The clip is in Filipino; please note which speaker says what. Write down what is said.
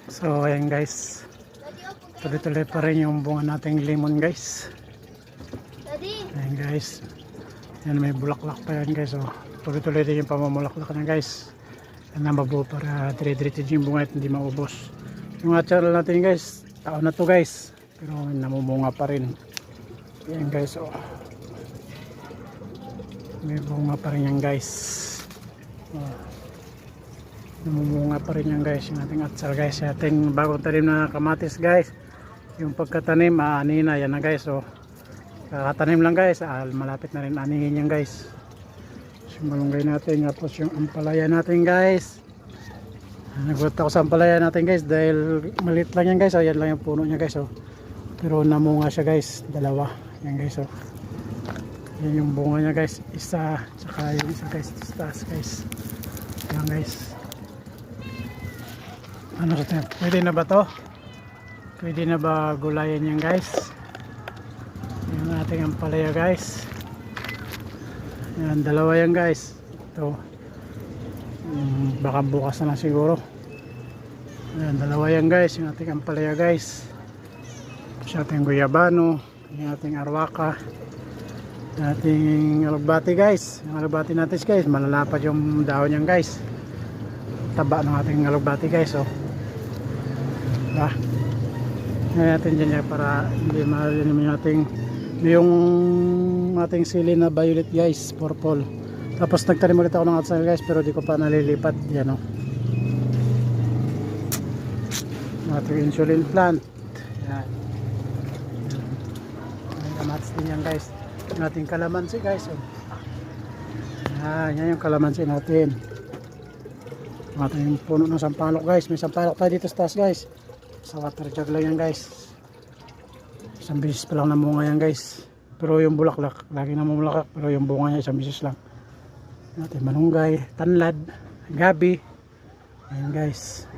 Speaker 1: So ayan guys, tuloy-tuloy pa rin yung bunga nating lemon guys. Ayan guys, yan may bulaklak pa yan guys. So tuloy-tuloy din yung pamamulaklak na guys. Yan na mabuo para dire-diretso yung bunga at hindi maubos. Yung atsara natin guys, taon na to guys, pero namumunga pa rin. Ayan guys, oh. May bunga pa rin yan guys. Oh. Namumunga pa rin yan guys, yung ating atsal guys, yung ating bagong tanim na kamatis guys. Yung pagkatanim, ani na yan na guys. So kakatanim lang guys, malapit na rin aningin yan guys. So malunggay natin, tapos yung ampalaya natin guys. Nagulat ako sa ampalaya natin guys dahil maliit lang yan guys. So yan lang yung puno niya guys. So pero namunga siya guys, dalawa yan guys. So yan yung bunga niya guys, isa, saka yung isa guys sa taas guys. Yan guys, ano sa tayo, pwede na ba to? Pwede na ba gulayan yan guys? Yung ating ampalaya guys, yan dalawa yan guys. Ito baka bukas na lang siguro. Yan dalawa yan guys, yung ating ampalaya guys. Sa ating guyabano, yung ating arwaka, ating alugbati guys. Yung alugbati natin guys, malalapad yung dahon yan guys. Taba ng ating alugbati guys. So diba? Ngayon natin dyan para hindi malilim yung ating sili na violet guys, purple. Tapos nagtanim ulit ako ng atsal guys, pero di ko pa nalilipat. Yan o, ating insulin plant. Yan, may kamatis din yan guys. Yung ating kalamansi guys. Yan yung kalamansi natin. Yung ating puno ng sampalok guys. May sampalok tayo dito sa taas guys. Sa water jug lang yan guys. Isang bisis pa lang namunga yan guys. Pero yung bulaklak, lagi namumulaklak. Pero yung bunga niya isang bisis lang. Yung ating malunggay, tanlad, gabi. Ayan guys.